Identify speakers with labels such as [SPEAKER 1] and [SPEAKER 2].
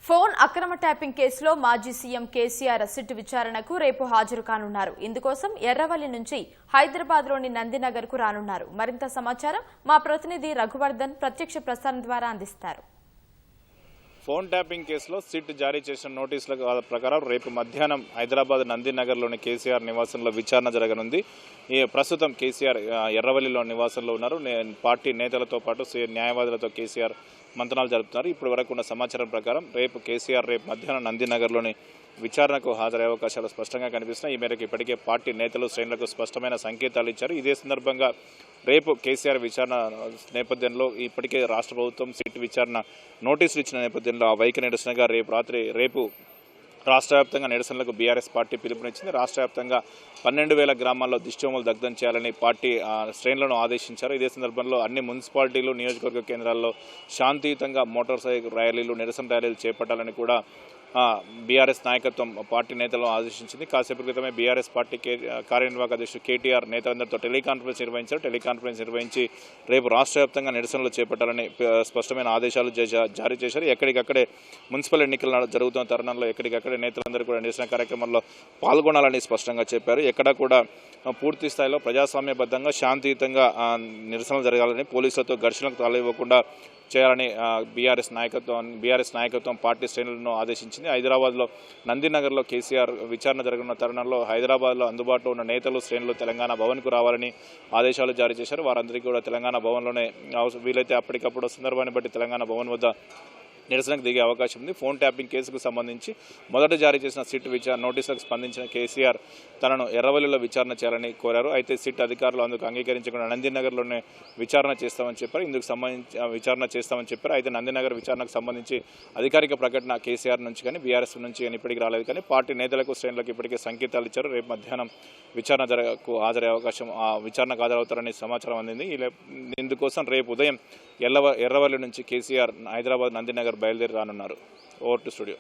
[SPEAKER 1] Phone అక్రమ tapping కేసులో మాజీ సీఎం కేసీఆర్ సిట్ విచారణకు రేపు హాజరు కానున్నారు. ఇందుకోసం ఎర్రవల్లి నుంచి హైదరాబాద్లోని నందినగర్కు రానున్నారు. మరింత సమాచారం మా ప్రతినిధి రఘువర్ధన్ ప్రత్యక్ష ప్రసారం ద్వారా అందిస్తారు.
[SPEAKER 2] ఫోన్ ట్యాపింగ్ కేసులో సిట్ జారీ చేసిన నోటీసుల ప్రకారం రేపు మధ్యాహ్నం హైదరాబాద్ నందినగర్లోని కేసీఆర్ నివాసంలో విచారణ జరగనుంది. ప్రస్తుతం కేసీఆర్ ఎర్రవల్లిలో నివాసంలో ఉన్నారు. పార్టీ నేతలతో పాటు న్యాయవాదులతో కేసీఆర్ మంతనాలు జరుపుతున్నారు. ఇప్పటి వరకు ఉన్న సమాచారం ప్రకారం కేసీఆర్ రేపు మధ్యాహ్నం నందినగర్లోని విచారణకు హాజరయ్యే అవకాశాలు స్పష్టంగా కనిపిస్తున్నాయి. ఈ మేరకు ఇప్పటికే పార్టీ నేతలు శ్రేణులకు స్పష్టమైన సంకేతాలు ఇచ్చారు. ఇదే సందర్భంగా రేపు కేసీఆర్ విచారణ నేపథ్యంలో ఇప్పటికే రాష్ట్ర ప్రభుత్వం సిట్ విచారణ నోటీసులు ఇచ్చిన నేపథ్యంలో ఆ వైఖరి నిరసనగా రేపు రాష్ట్ర వ్యాప్తంగా నిరసనలకు బీఆర్ఎస్ పార్టీ పిలుపునిచ్చింది. రాష్ట్ర వ్యాప్తంగా 12,000 గ్రామాల్లో దిష్టిబొమ్మలు దగ్ధం చేయాలని పార్టీ శ్రేణులను ఆదేశించారు. ఇదే సందర్భంలో అన్ని మున్సిపాలిటీలు, నియోజకవర్గ కేంద్రాల్లో శాంతియుతంగా మోటార్ సైకిల్ ర్యాలీలు, నిరసన ర్యాలీలు చేపట్టాలని కూడా బీఆర్ఎస్ నాయకత్వం పార్టీ నేతలను ఆదేశించింది. కాసేపు క్రితమే బీఆర్ఎస్ పార్టీ కార్యనిర్వాహక అధ్యక్షుడు కేటీఆర్ నేతలందరితో టెలికాన్ఫరెన్స్ నిర్వహించారు. టెలికాన్ఫరెన్స్ నిర్వహించి రేపు రాష్ట్ర వ్యాప్తంగా నిరసనలు చేపట్టాలని స్పష్టమైన ఆదేశాలు జారీ చేశారు. ఎక్కడికక్కడే మున్సిపల్ ఎన్నికలు జరుగుతున్న తరుణంలో ఎక్కడికక్కడే నేతలందరూ కూడా నిరసన కార్యక్రమంలో పాల్గొనాలని స్పష్టంగా చెప్పారు. ఎక్కడా కూడా పూర్తి స్థాయిలో ప్రజాస్వామ్యబద్ధంగా శాంతియుతంగా నిరసనలు జరగాలని, పోలీసులతో ఘర్షణలకు తాళివ్వకుండా చేయాలని బీఆర్ఎస్ నాయకత్వం పార్టీ శ్రేణులను ఆదేశించింది. హైదరాబాద్లో నందినగర్లో కేసీఆర్ విచారణ జరగనున్న తరుణంలో హైదరాబాద్లో అందుబాటులో ఉన్న నేతలు, శ్రేణులు తెలంగాణ భవన్కు రావాలని ఆదేశాలు జారీ చేశారు. వారందరికీ కూడా తెలంగాణ భవన్లోనే వీలైతే అప్పటికప్పుడు సందర్భాన్ని బట్టి తెలంగాణ భవన్ వద్ద నిరసనకు దిగే అవకాశం ఉంది. ఫోన్ ట్యాపింగ్ కేసుకు సంబంధించి మొదట జారీ చేసిన సిట్ నోటీసులకు స్పందించిన కేసీఆర్ తనను ఎర్రవల్లిలో విచారణ చేయాలని కోరారు. అయితే సిట్ అధికారులు అందుకు అంగీకరించకుండా నందినగర్లోనే విచారణ చేస్తామని చెప్పారు. ఇందుకు సంబంధించి విచారణ చేస్తామని చెప్పారు. అయితే నందినగర్ విచారణకు సంబంధించి అధికారిక ప్రకటన కేసీఆర్ నుంచి కానీ బీఆర్ఎస్ నుంచి కానీ ఇప్పటికీ రాలేదు. కానీ పార్టీ నేతలకు, శ్రేణులకు ఇప్పటికే సంకేతాలు ఇచ్చారు. రేపు మధ్యాహ్నం విచారణకు హాజరయ్యే అవకాశం, విచారణకు హాజరవుతారని సమాచారం అందింది. ఇందుకోసం రేపు ఉదయం ఎర్రవల్లి నుంచి కేసీఆర్ హైదరాబాద్ నందినగర్ బయలుదేరి రానున్నారు. Over to studio.